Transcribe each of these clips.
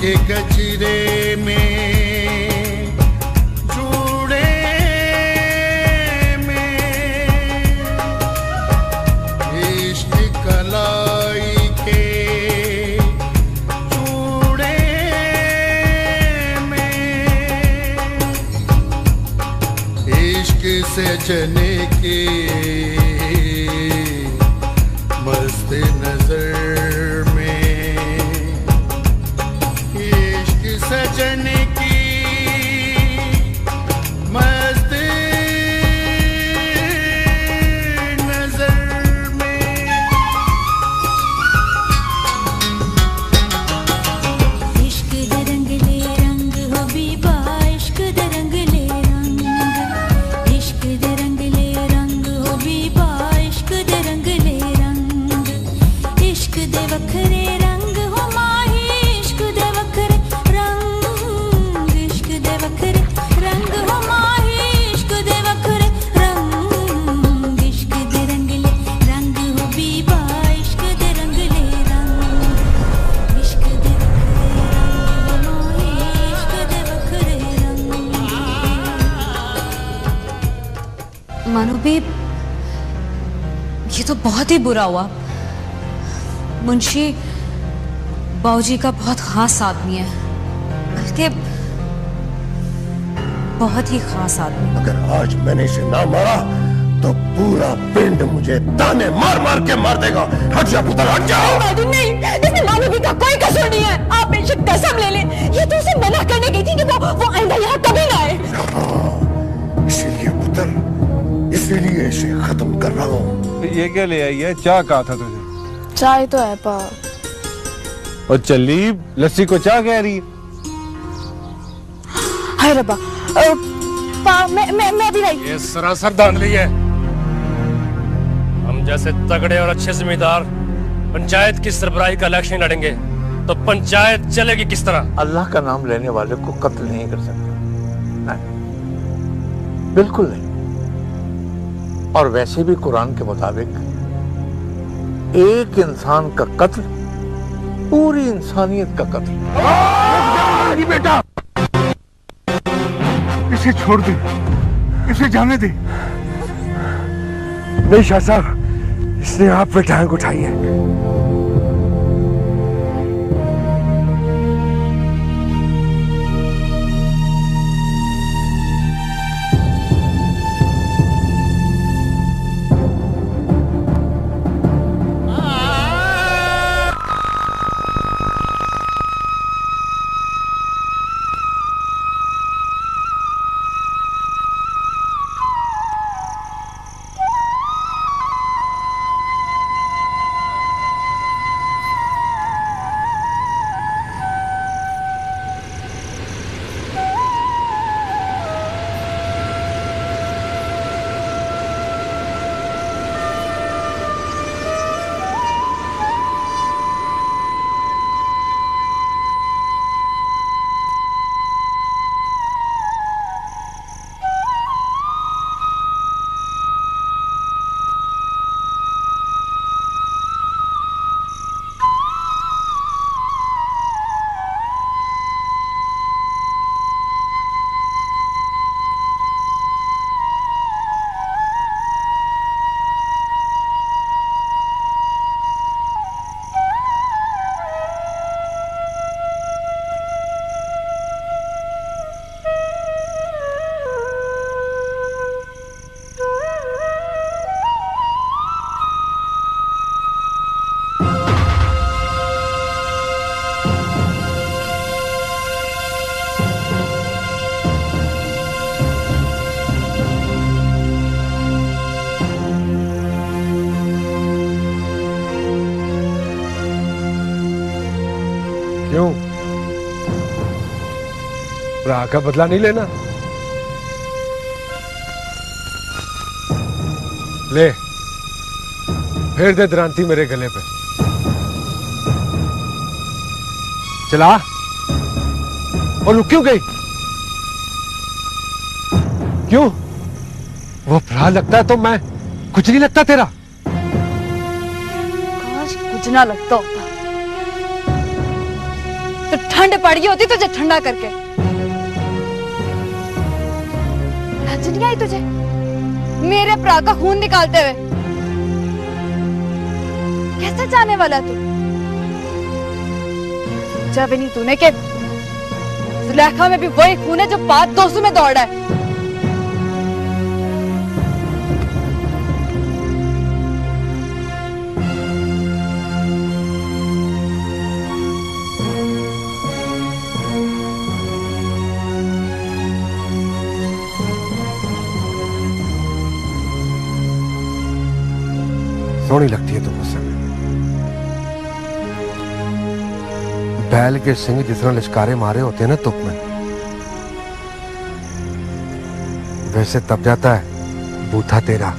के गजरे में जूड़े में इश्क कलाई के जूड़े में इश्क सजने की मस्त नजर सजन की मस्त नजर में। इश्क दे रंगले रंग हो बीबा, इश्क दे रंगले रंग, इश्क दे रंगले रंग हो बीबा, इश्क दे रंगले रंग, इश्क दे वखरे रंग हो माही, इश्क दे वखरे रंग हो माही, इश्क दे वखरे रंग, इश्क दे रंगले रंग हो बीबा, इश्क दे रंगले रंग, इश्क दे वखरे रंग हो माही, इश्क दे वखरे रंग। मानो बेब, ये तो बहुत ही बुरा हुआ। मुंशी बाऊजी का बहुत खास आदमी है, बल्कि बहुत ही खास आदमी। अगर आज मैंने इसे ना मारा तो पूरा पिंड मुझे ताने मार मार के मार देगा। हट जा पुत्र, हट जाओ। नहीं, इसमें मालूमी का कोई कसूर नहीं है। आप बेशक कसम ले लें, ये तो उसे मना करने गई थी कि वो आइंदा यहाँ कभी ना आए। इसीलिए पुत्र, इसीलिए इसे खत्म कर रहा हूँ। ये क्या ले आई है? चाय कहा था तुझे? चाय तो है पा। और चली लस्सी को चाय कह रही है? हाय रब्बा, पा मैं भी नहीं। ये सरासर धांधली है। हम जैसे तगड़े और अच्छे जिम्मेदार पंचायत की सरबराही का इलेक्शन लड़ेंगे तो पंचायत चलेगी किस तरह? अल्लाह का नाम लेने वाले को कत्ल नहीं कर सकते, नहीं, बिल्कुल नहीं। और वैसे भी कुरान के मुताबिक एक इंसान का कत्ल पूरी इंसानियत का कत्ल। बेटा, इसे छोड़ दे, इसे जाने दे। नहीं शाह साहब, इसने आप पे टांग उठाई है। क्यों? राह का बदला नहीं लेना? ले, फेर दे द्रांति मेरे गले पे। चला। और रुक क्यों गई? क्यों? वो भरा लगता है तो मैं कुछ नहीं लगता तेरा? काश कुछ ना लगता होता तो ठंड पड़ गई होती तुझे ठंडा करके। लज नहीं आई तुझे मेरे भरा का खून निकालते हुए? कैसे जाने वाला तू? सोचा भी नहीं तूने कि जुलेखा में भी वही खून है जो बात दोस्तों में दौड़ा है। सोहनी लगती है तुम मुझसे। बैल के सिंह जिस तरह लिशकारे मारे होते हैं ना तुप में, वैसे तब जाता है बूथा तेरा।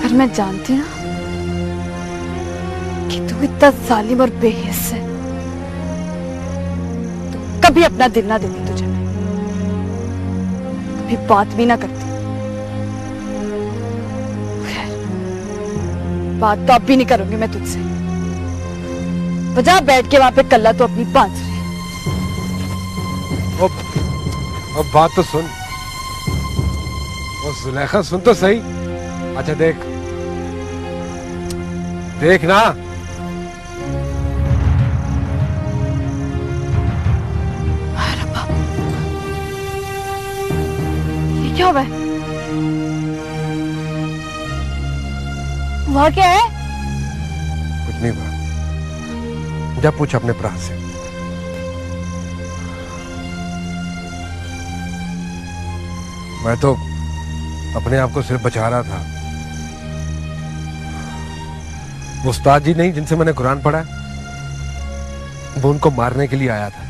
पर मैं जानती ना कि तू इतना जालिम और बेहिस है, तो कभी अपना दिल ना देती तुझे, कभी बात भी ना करती। खैर, बात तो अब भी नहीं करूंगी मैं तुझसे। बजा बैठ के वहां पे कल्ला तो अपनी बांसुरी। अब बात तो सुन। वो जुलेखा सुन तो सही। अच्छा देख देख ना। ये क्या हुआ है? वहाँ क्या है? कुछ नहीं हुआ। जा पूछ अपने भरा से। मैं तो अपने आप को सिर्फ बचा रहा था। वो उस्ताद जी नहीं जिनसे मैंने कुरान पढ़ा, वो उनको मारने के लिए आया था।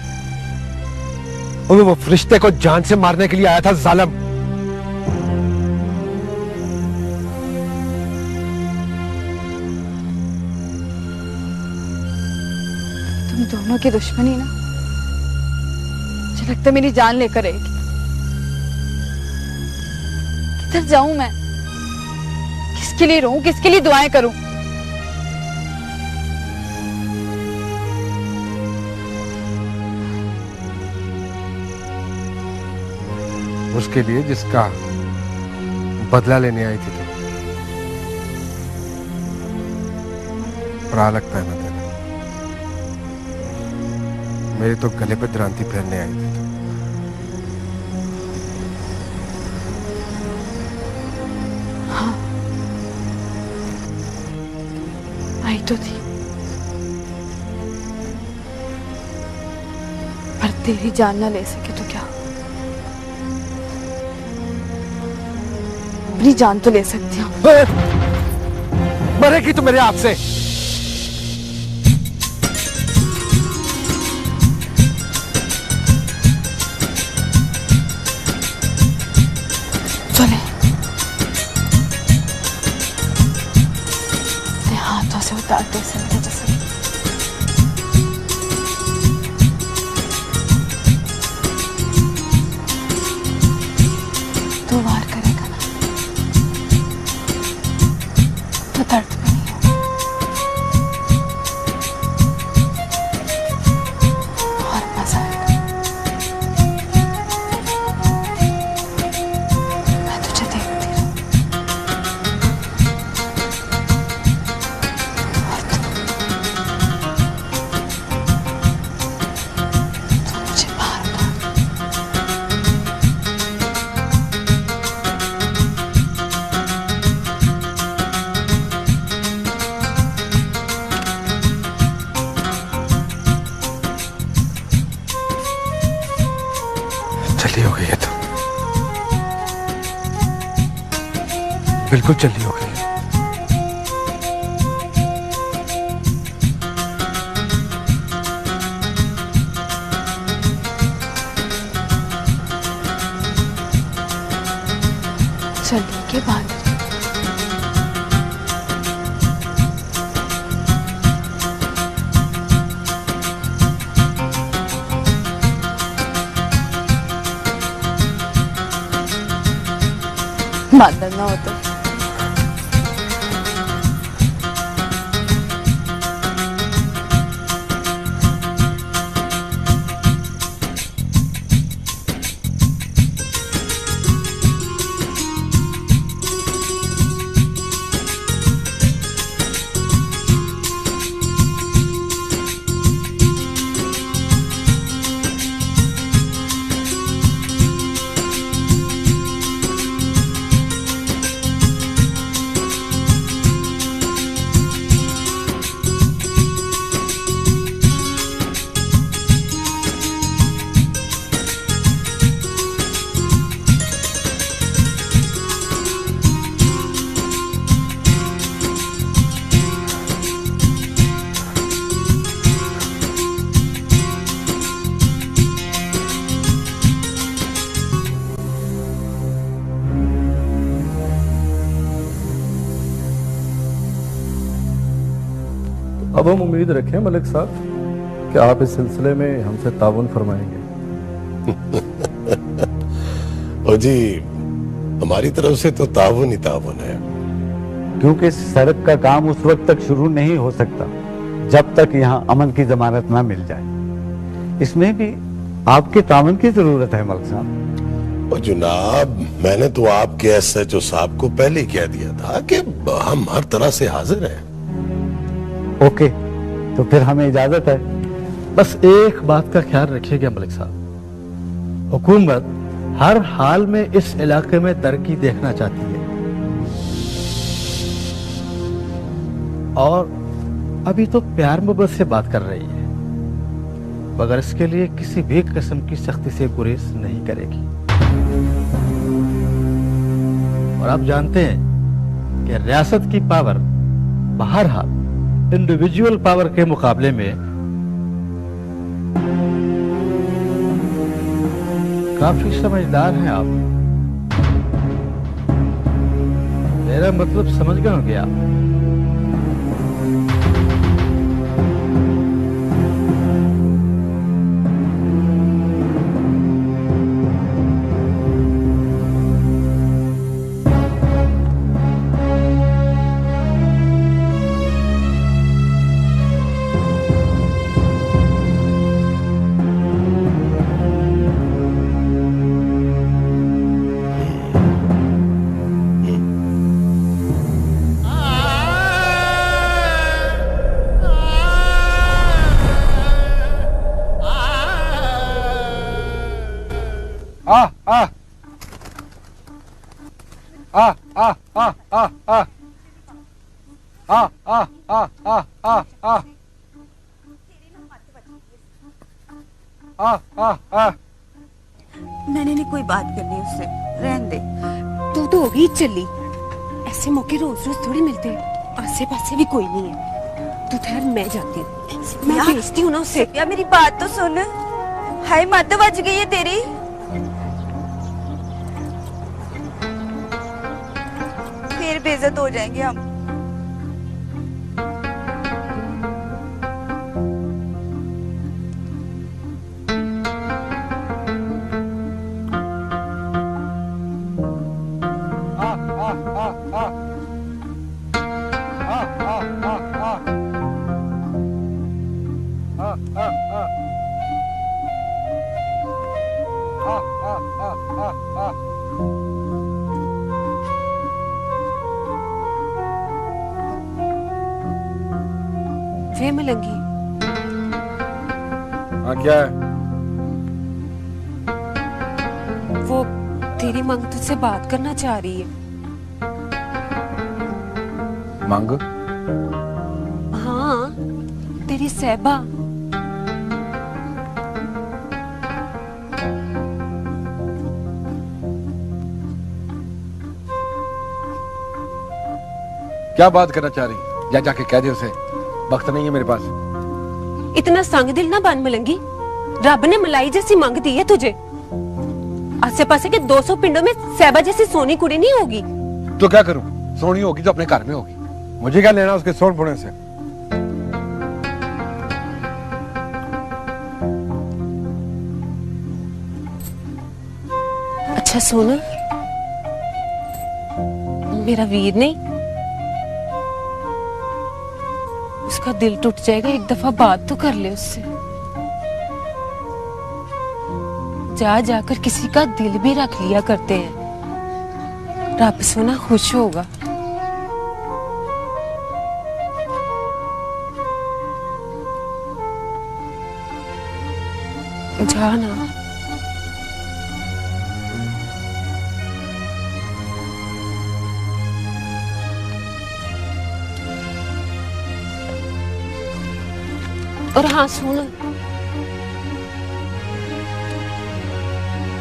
और वो फरिश्ते को जान से मारने के लिए आया था, जालिम। तुम दोनों की दुश्मनी ना मुझे लगता है मेरी जान लेकर आएगी। किधर जाऊं मैं? किसके लिए रहूं? किसके लिए दुआएं करूं? उसके लिए जिसका बदला लेने आई थी तुम। बुरा लगता है ना तेरा? मेरे तो गले पे द्रांति फेरने आई थी। हाँ, आई तो थी, पर तेरी जान ना ले सके तो क्या, अपनी जान तो ले सकती हूँ। मरेगी तो मेरे हाथ से। चले, हाथों से उतारते समझे जैसे तो वार करेगा ना, तो दर्द भी नहीं होगा। और मजा आएगा। मैं तुझे देखती रहूं। और तू मुझे बार बार चली हो गई है तो बिल्कुल चली हो गई है। चली के बाद बादल ना होता अब हम उम्मीद रखें मलिक साहब कि आप इस सिलसिले में हमसे ताउन फरमाएंगे। ओ जी, हमारी तरफ से तो ताउन ही ताउन है, क्योंकि सड़क का काम उस वक्त तक शुरू नहीं हो सकता जब तक यहाँ अमन की जमानत ना मिल जाए। इसमें भी आपके ताउन की जरूरत है मलिक साहब। और जनाब, मैंने तो आपके एसएचओ साहब को पहले ही कह दिया था कि हम हर तरह से हाजिर हैं। ओके, तो फिर हमें इजाजत है। बस एक बात का ख्याल रखिएगा मलिक साहब, हुकूमत हर हाल में इस इलाके में तरक्की देखना चाहती है और अभी तो प्यार मोहब्बत से बात कर रही है, मगर इसके लिए किसी भी किस्म की सख्ती से गुरेज नहीं करेगी। और आप जानते हैं कि रियासत की पावर बहरहाल इंडिविजुअल पावर के मुकाबले में काफी समझदार हैं आप। मेरा मतलब समझ गए होंगे आप। मैंने नहीं कोई बात करनी उससे, रहने दे। तू तो अभी चली, ऐसे मौके रोज रोज थोड़ी मिलते हैं। आसे पासे भी कोई नहीं है। तू ठहर, मैं जाती हूँ, मैं भेजती हूँ ना उसे। या मेरी बात तो सुन। हाय, मत बज गई है तेरी। फिर बेइज्जत हो जाएंगे हम। वे मलंगी, हाँ क्या है? वो तेरी मांग तुझसे बात करना चाह रही है। मांग? हाँ, तेरी सहबा। क्या बात करना चाह रही? जा जाके कह दे उसे, वक्त नहीं है मेरे पास। इतना संग दिल ना बन मलंगी, रब ने मलाई जैसी मांग दी है तुझे। आसे पासे के 200 पिंडों में सहबा जैसी सोनी कुड़ी नहीं होगी। तो क्या करूं? सोनी होगी तो अपने घर में होगी, मुझे क्या लेना उसके सोन पुणे से। अच्छा सोना, मेरा वीर नहीं, उसका दिल टूट जाएगा। एक दफा बात तो कर ले उससे। जा जाकर किसी का दिल भी रख लिया करते हैं, रब सोना खुश होगा। जा ना। और हाँ सुन,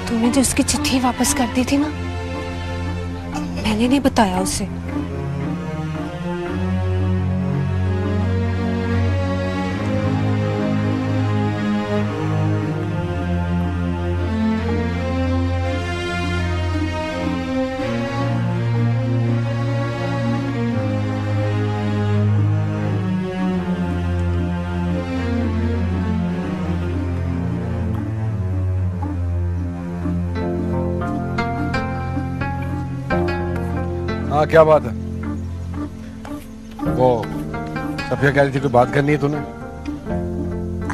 तूने जो उसकी चिट्ठी वापस कर दी थी ना, मैंने नहीं बताया उसे। हाँ क्या बात है? वो सफिया कह रही थी कोई बात करनी है तूने?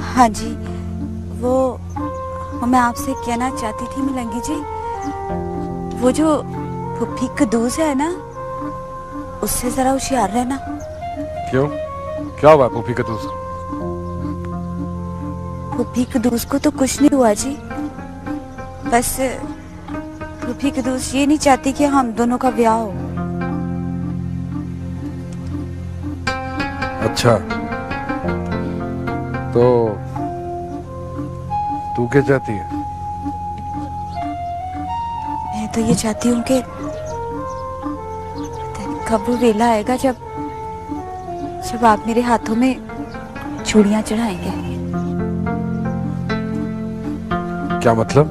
हाँ जी, वो मैं आपसे कहना चाहती थी मिलंगी जी, वो जो फुफ्फी कदूस है ना, उससे जरा होशियार रहना। क्यों? क्या हुआ फुफ्फी कदूस? फुफ्फी कदूस को तो कुछ नहीं हुआ जी, बस फुफ्फी कदूस ये नहीं चाहती कि हम दोनों का ब्याह हो। अच्छा, तो तू क्या चाहती है? मैं तो ये चाहती हूँ कि कब वो वेला आएगा जब आप मेरे हाथों में चूड़ियां चढ़ाएंगे। क्या मतलब?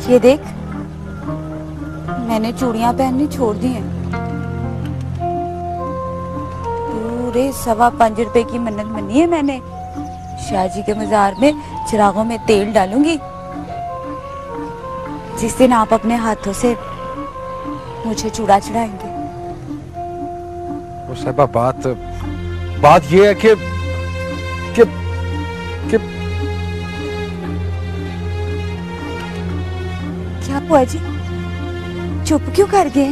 ये देख, मैंने चूड़ियां पहननी छोड़ दी हैं। पूरे 5.25 रुपए की मन्नत मनी है मैंने। शाह जी के मजार में चिरागों में तेल डालूंगी, जिस दिन आप अपने हाथों से मुझे चूड़ा चढ़ाएंगे। वो साहिबा, बात ये है कि क्या हुआ जी? चुप क्यों कर गए?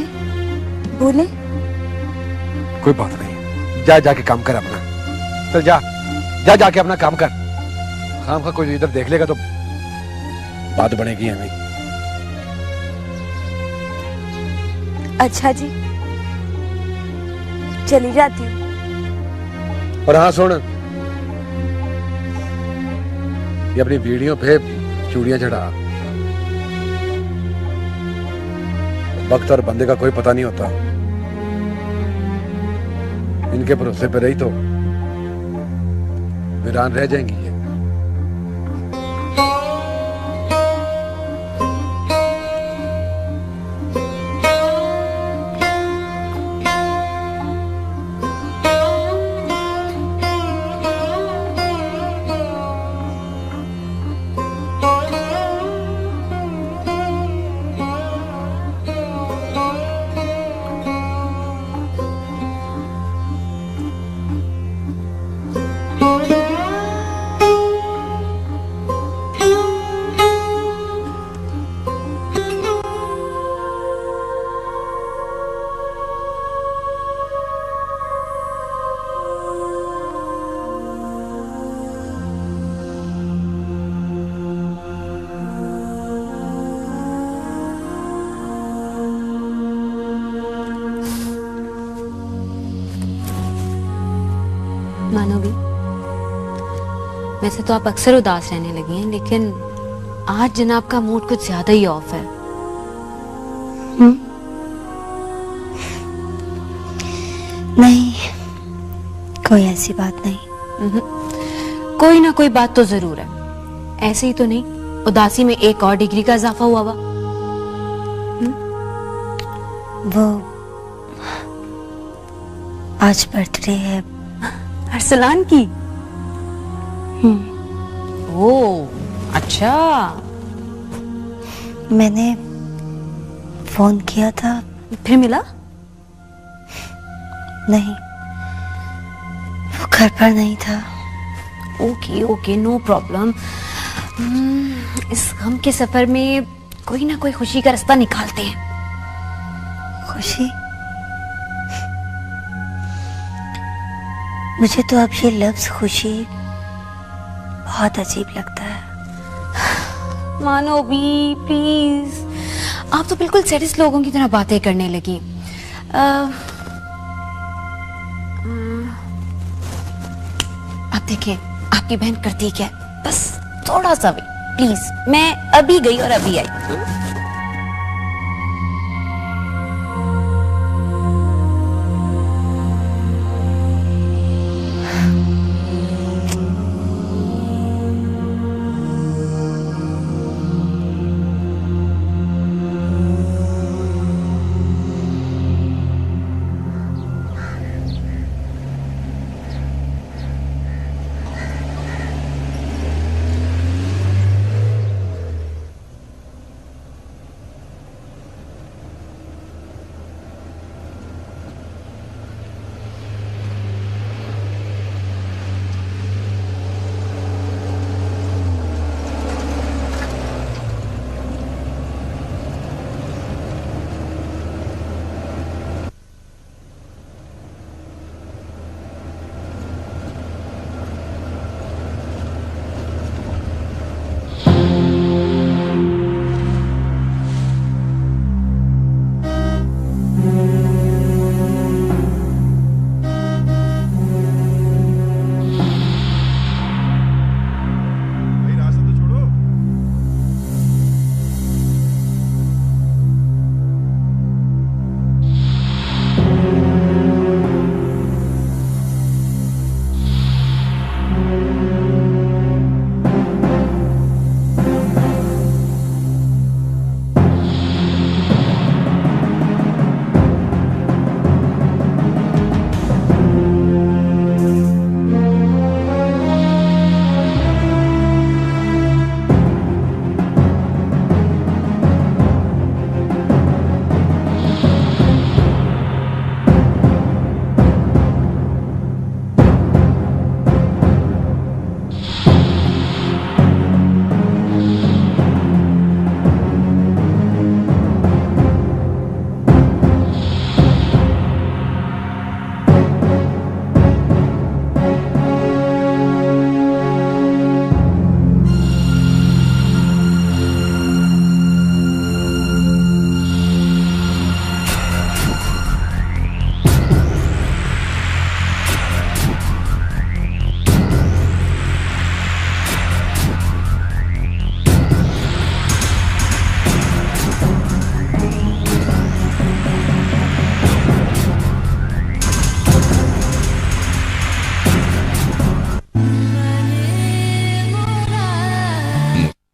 बोले। कोई बात नहीं, जाके काम कर अपना। चल जाके अपना काम कर। खाम खा कोई इधर देख लेगा तो बात बनेगी हमें। अच्छा जी, चली जाती हूँ। और हाँ सुन, ये अपनी वीडियो पे चूड़ियां चढ़ा। वक्त और बंदे का कोई पता नहीं होता, इनके भरोसे पे रही तो वीरान रह जाएंगी ये। मानोगी, वैसे तो आप अक्सर उदास रहने लगी हैं, लेकिन आज जनाब का मूड कुछ ज्यादा ही ऑफ है। नहीं, कोई ऐसी बात नहीं। कोई ना कोई बात तो जरूर है। ऐसे ही तो नहीं, उदासी में एक और डिग्री का इजाफा हुआ हुआ। वो आज बर्थडे है अरसलान की। ओ अच्छा। मैंने फोन किया था, फिर मिला? नहीं, वो घर पर नहीं था। Okay no problem. इस गम के सफर में कोई ना कोई खुशी का रास्ता निकालते हैं। खुशी? मुझे तो अब ये लफ्ज खुशी बहुत अजीब लगता है। मानो भी प्लीज, आप तो बिल्कुल सेडिस्ट लोगों की तरह बातें करने लगी। आप देखें आपकी बहन करती क्या है, बस थोड़ा सा भी प्लीज। मैं अभी गई और अभी आई।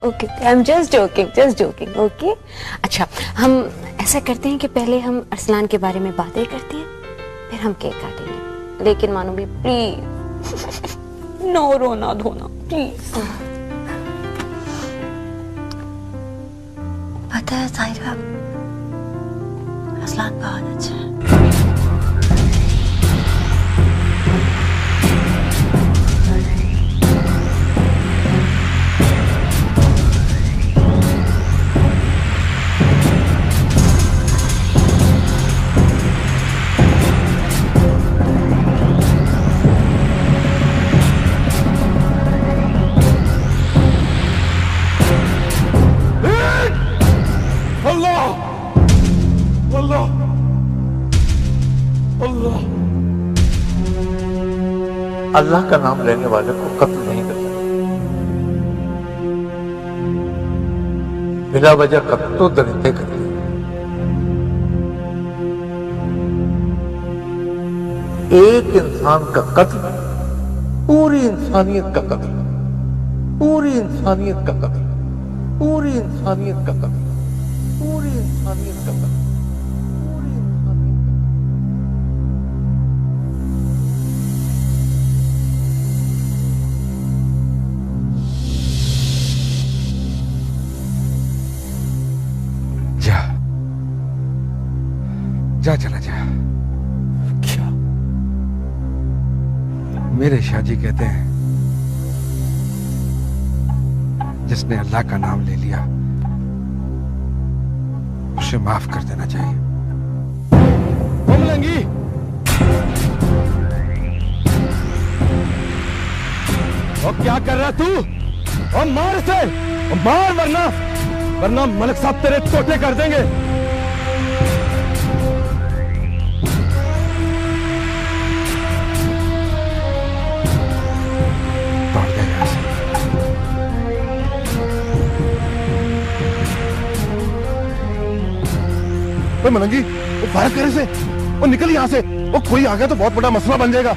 Okay, I am just joking, okay. अच्छा, हम ऐसा करते हैं कि पहले हम अरसलान के बारे में बातें करते हैं, फिर हम केक काटेंगे। लेकिन मानो भी प्लीज नो रोना धोना प्लीज। पता है साहिरा, अरसलान बहुत अच्छा है। अल्लाह का नाम लेने वाले को कत्ल नहीं कर सकते। बिला वजह कत्ल तो दरिंदे करते हैं। एक इंसान का कत्ल पूरी इंसानियत का कत्ल, पूरी इंसानियत का कत्ल, पूरी इंसानियत का कत्ल, पूरी इंसानियत का कत्ल। जा चला जा। क्या? मेरे शाहजी कहते हैं जिसने अल्लाह का नाम ले लिया उसे माफ कर देना चाहिए। मलंगी, और क्या कर रहा तू? और मार इसे, और मार, वरना मलिक साहब तेरे टोटे कर देंगे। मलंगी, वो फायर करे से, वो निकल यहाँ से। वो कोई आ गया तो बहुत बड़ा मसला बन जाएगा।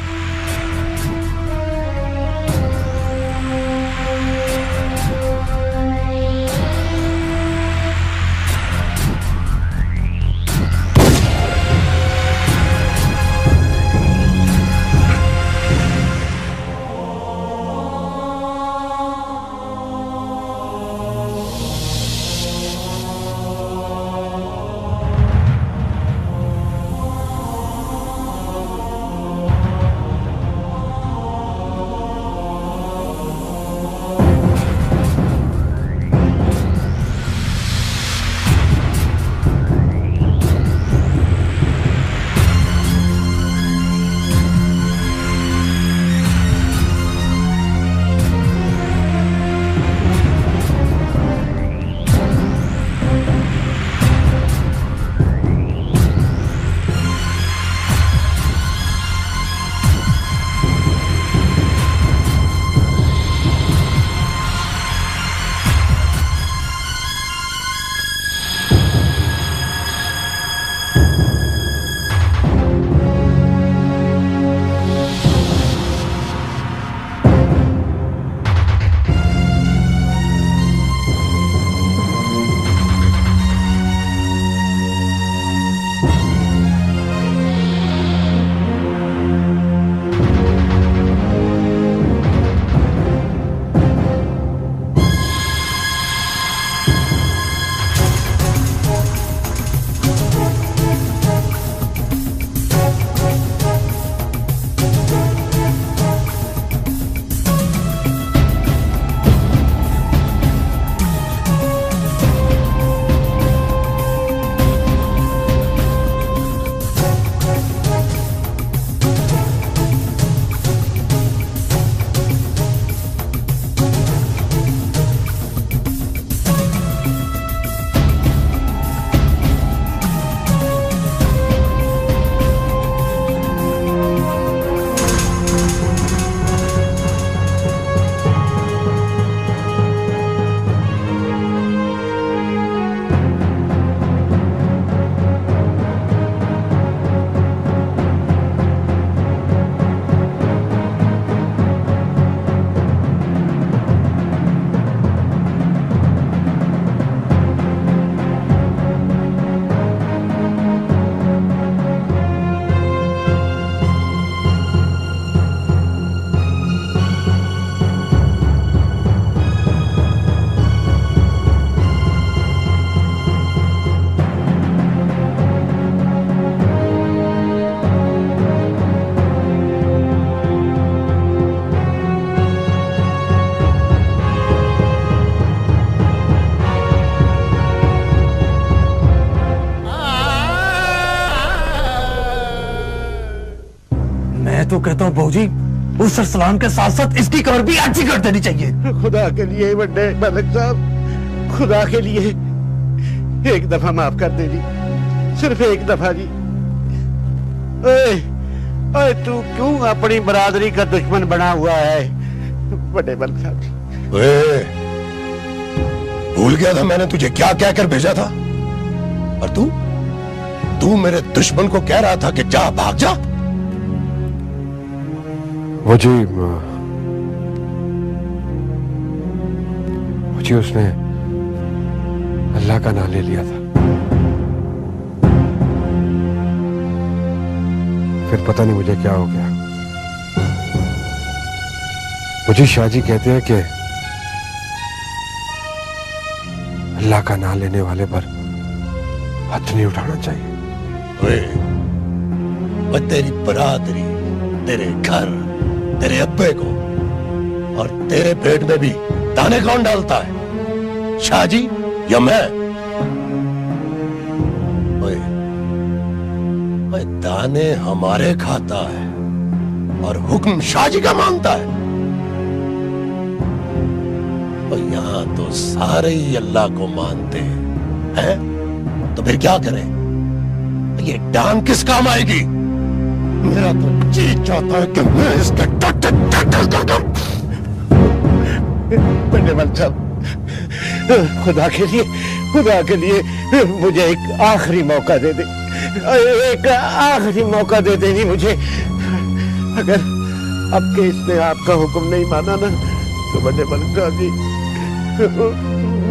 तो कहता हूँ बहू जी, उस अरसलान के साथ साथ इसकी कबर भी अच्छी कर देनी चाहिए। खुदा के लिए बड़े मलिक साहब, खुदा के लिए एक दफा माफ कर दे जी, सिर्फ एक दफा जी। ओए, ओए तू क्यों अपनी बरादरी का दुश्मन बना हुआ है बड़े मलिक साहब जी? ओए, भूल गया था मैंने तुझे क्या कहकर भेजा था? और तू मेरे दुश्मन को कह रहा था कि जा, भाग जा। मुझे उसने अल्लाह का नाम ले लिया था, फिर पता नहीं मुझे क्या हो गया। मुझे शाहजी कहते हैं कि अल्लाह का नाम लेने वाले पर हाथ नहीं उठाना चाहिए। ओए, तेरी बरादरी, तेरे घर, तेरे अब्बे को और तेरे पेट में भी दाने कौन डालता है, शाहजी या मैं? ओए, ओए, दाने हमारे खाता है और हुक्म शाहजी का मानता है। और यहां तो सारे ही अल्लाह को मानते हैं, तो फिर क्या करें? ये डांग किस काम आएगी? मेरा तो जी चाहता है कि मैं इसके बड़े मलिक साहब, खुदा के लिए मुझे एक आखिरी मौका दे दे, एक आखिरी मौका दे देनी मुझे। अगर अब के इसने आपका हुक्म नहीं माना ना, तो बड़े मलिक साहब जी,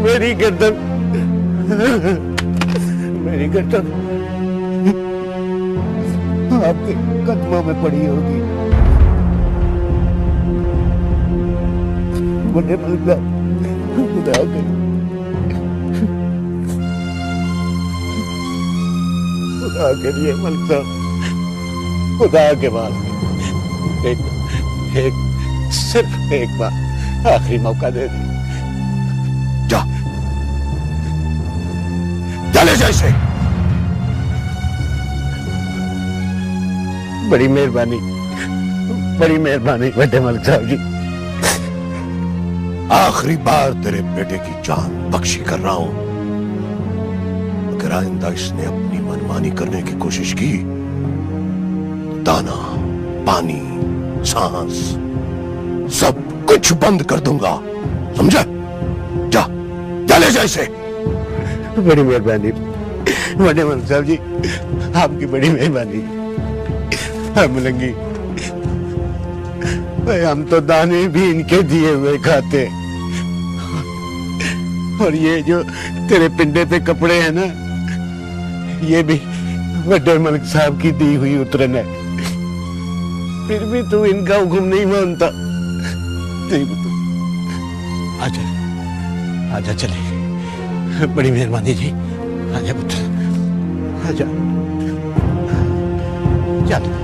मेरी गर्दन आपके कदमों में पड़ी होगी। बड़े मलिक साहब, खुदा के लिए मलिक साहब, खुदा के वास्ते एक सिर्फ एक बार आखिरी मौका दे दे। जा, चले जैसे। बड़ी मेहरबानी बड़े मलिक साहब जी। आखिरी बार तेरे बेटे की जान बख्शी कर रहा हूं। अगर आइंदा इसने अपनी मनमानी करने की कोशिश की तो दाना, पानी, सांस सब कुछ बंद कर दूंगा, समझा? जा, चले जैसे। बड़ी मेहरबानी बड़े मलिक साहब जी, आपकी बड़ी मेहरबानी। मलंगी, हम तो दाने भी इनके दिए हुए खाते, और ये जो तेरे पिंडे पे कपड़े हैं ना, ये भी बड़े मलिक साहब की दी हुई उतरन है। फिर भी तू इनका हुक्म नहीं मानता। नहीं पुत्र, आजा चले। बड़ी मेहरबानी जी, आजा पुत्र, आजा, चल।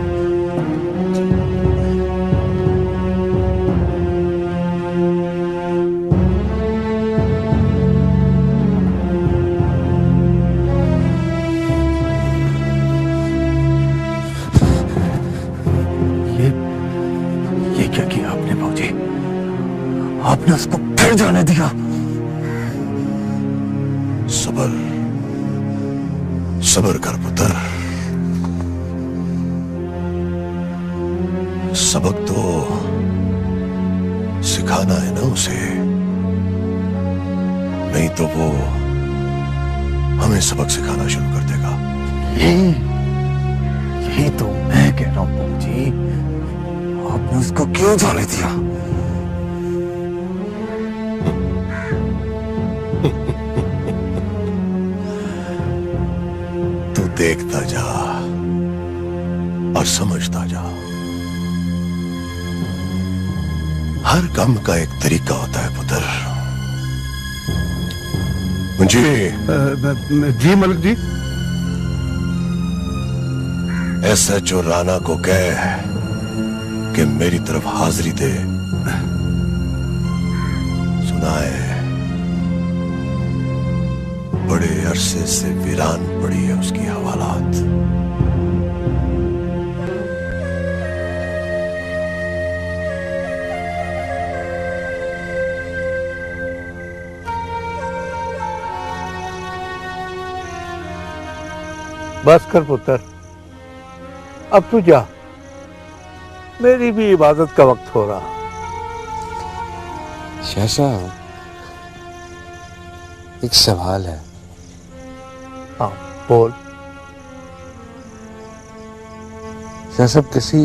ये क्या किया आपने बाबूजी? आपने उसको फिर जाने दिया? सबर कर पुत्र, सबक तो सिखाना है ना उसे, नहीं तो वो हमें सबक सिखाना शुरू कर देगा। यही तो मैं कह रहा हूं बाबूजी, आपने उसको क्यों जाने दिया? तू देखता जा और समझता जा। हर काम का एक तरीका होता है पुत्र। जी मलिक जी। SHO राणा को कह कि मेरी तरफ हाजिरी दे। सुना है बड़े अरसे से वीरान पड़ी है उसकी हवालात। बस कर पुत्र, अब तू जा, मेरी भी इबादत का वक्त हो रहा। शाह साहब, एक सवाल है। हाँ बोल। शाह साहब, किसी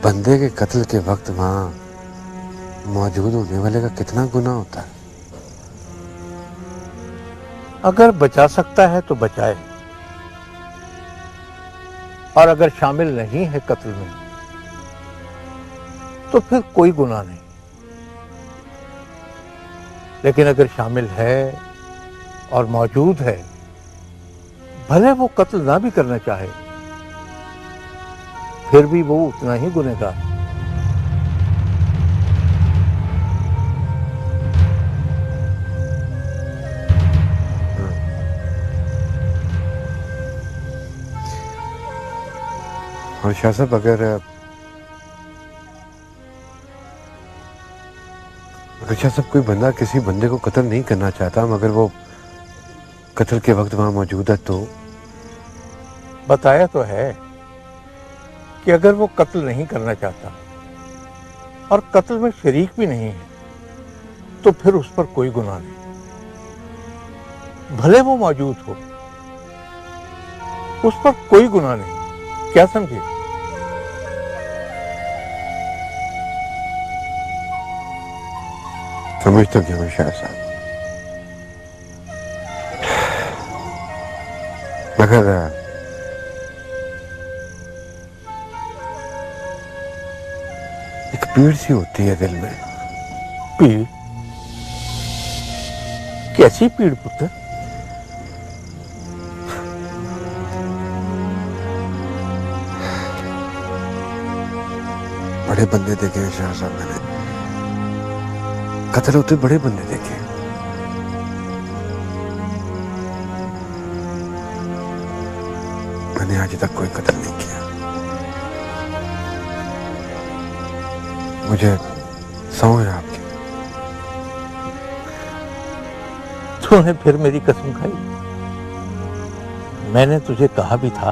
बंदे के कत्ल के वक्त वहां मौजूद होने वाले का कितना गुनाह होता है? अगर बचा सकता है तो बचाए, और अगर शामिल नहीं है कत्ल में तो फिर कोई गुनाह नहीं। लेकिन अगर शामिल है और मौजूद है, भले वो कत्ल ना भी करना चाहे, फिर भी वो उतना ही गुनहगार है। और शाह साहब, अगर शाह साहब कोई बंदा किसी बंदे को कत्ल नहीं करना चाहता, मगर वो कत्ल के वक्त वहां मौजूद है, तो बताया तो है कि अगर वो कत्ल नहीं करना चाहता और कत्ल में शरीक भी नहीं है, तो फिर उस पर कोई गुनाह नहीं, भले वो मौजूद हो, उस पर कोई गुनाह नहीं। क्या समझे? समझ तो गया मैं शाह साहब, मगर एक पीड़ सी होती है दिल में। पीड़? कैसी पीड़ पुत्र? बड़े बंदे देखे हैं शाह साहब, मैंने कत्ल होते बड़े बंदे देखे। मैंने आज तक कोई कत्ल नहीं किया। मुझे सौं है आपकी। तूने फिर मेरी कसम खाई। मैंने तुझे कहा भी था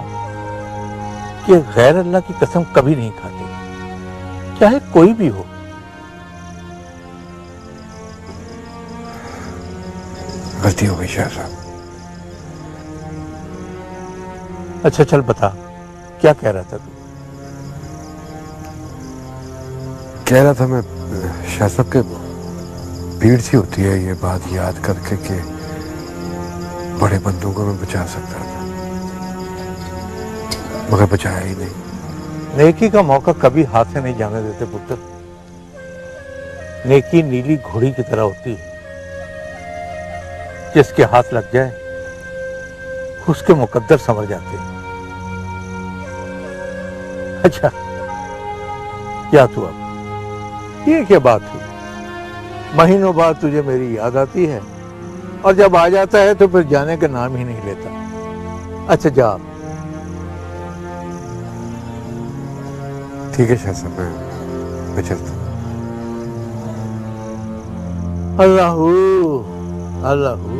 कि गैर अल्लाह की कसम कभी नहीं खाते, चाहे कोई भी हो। गलती हो गई शाह साहब। अच्छा चल बता, क्या कह रहा था तू? कह रहा था मैं शाह साहब के भीड़ सी होती है ये बात याद करके कि बड़े बंदों को मैं बचा सकता था, मगर बचाया ही नहीं। नेकी का मौका कभी हाथ से नहीं जाने देते पुत्र। नेकी नीली घोड़ी की तरह होती है, जिसके हाथ लग जाए उसके मुकद्दर समझ जाते हैं। अच्छा क्या तू अब ये क्या बात हुई? महीनों बाद तुझे मेरी याद आती है और जब आ जाता है तो फिर जाने का नाम ही नहीं लेता। अच्छा जा। ठीक है शाह साहब, मैं चलता हूँ। अल्लाहू अल्लाहू।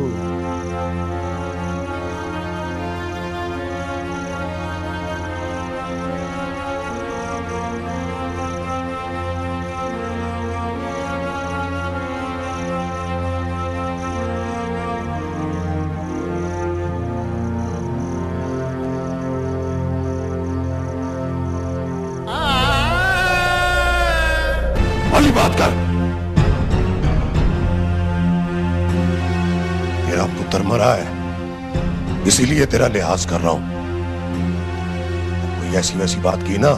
वाली बात कर। तेरा पुत्र मरा है, इसीलिए तेरा लिहाज कर रहा हूं। कोई ऐसी वैसी बात की ना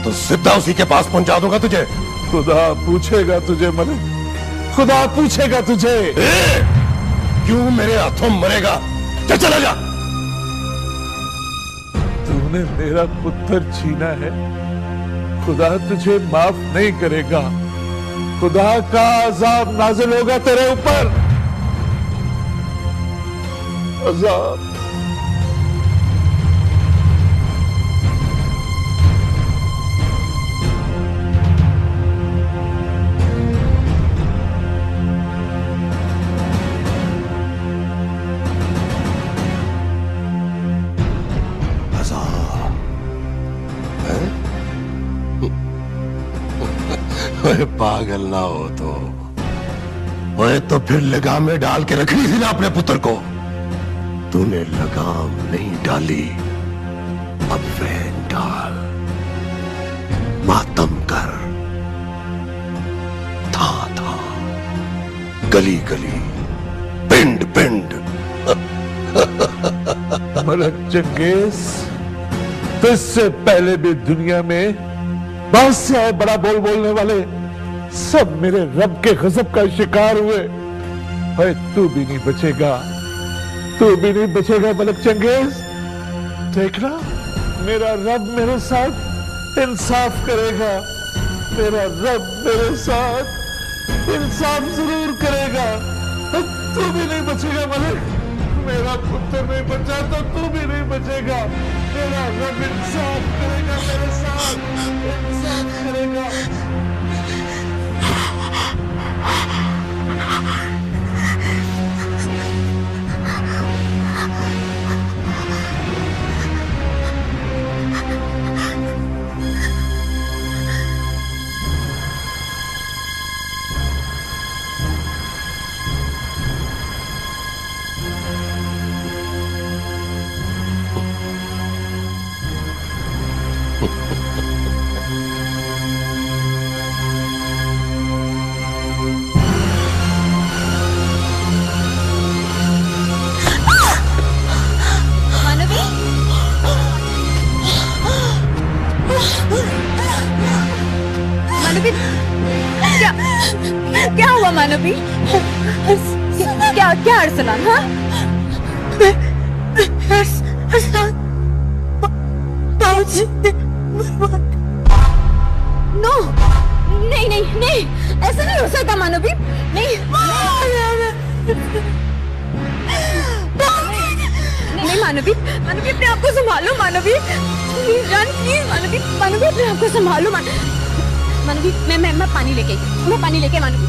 तो सीधा उसी के पास पहुंचा दूंगा तुझे। खुदा पूछेगा तुझे मलिक, खुदा पूछेगा तुझे। क्यों मेरे हाथों मरेगा? चला जा। तूने मेरा पुत्र छीना है, खुदा तुझे माफ नहीं करेगा। खुदा का अजाब नाजिल होगा तेरे ऊपर। अजाब। ओए पागल ना हो तो ओए तो फिर लगाम में डाल के रखनी थी ना अपने पुत्र को। तूने लगाम नहीं डाली, अब वैन डाल, मातम कर, था गली गली, पिंड पिंड। मलक चंगेज, इससे पहले भी दुनिया में बहुत से आए बड़ा बोल बोलने वाले, सब मेरे रब के गजब का शिकार हुए। अरे तू भी नहीं बचेगा, तू भी नहीं बचेगा मलक चंगेज। देखना मेरा रब मेरे साथ इंसाफ करेगा, मेरा रब मेरे साथ इंसाफ जरूर करेगा। तू भी नहीं बचेगा मलिक, मेरा पुत्र नहीं बचा तो तू भी नहीं बचेगा। मेरा रब इंसाफ करेगा, मेरे साथ इंसाफ करेगा। क्या हुआ मानवी? क्या क्या अरसलान? हाँ नो, नहीं नहीं नहीं, ऐसा नहीं हो सकता मानवी। नहीं नहीं मानवी, मानवी अपने आप को संभालो मानवी, प्लीज जान, प्लीज मानवी, मानवी अपने आप को संभालो। मानवी मैं पानी लेके आई, मैं पानी लेके मानवी।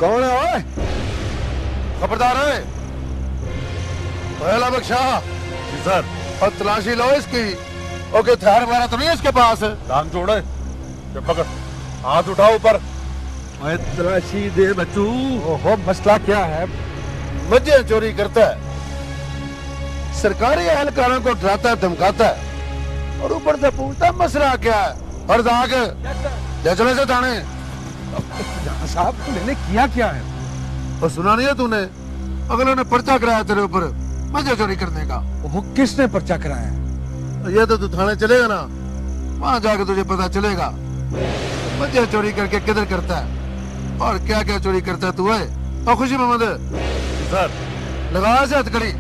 कौन है ओए? खबरदार है पहला बख्शा। जी सर। और तलाशी लो इसकी। ओके, हथियार वगैरह तो नहीं है इसके पास? दाम जोड़े, पकड़, हाथ उठाओ ऊपर। मैं तलाशी दे बच्चू। ओहो, मसला क्या है? मजे चोरी करता है, सरकारी एहलकारों को डराता है, धमकाता है, और ऊपर से पूछता है मसला क्या है। और दाग ले चले से थाने। साहब मैंने किया क्या है? और सुना नहीं है तूने? अगले ने पर्चा कराया तेरे ऊपर मजे चोरी करने का। वो किसने पर्चा कराया? ये तो तू थाने चलेगा ना, वहां जाके तुझे पता चलेगा मजे चोरी करके किधर करता है और क्या क्या चोरी करता है तू है। और खुशी मोहम्मद सर लगा से हथकड़ी।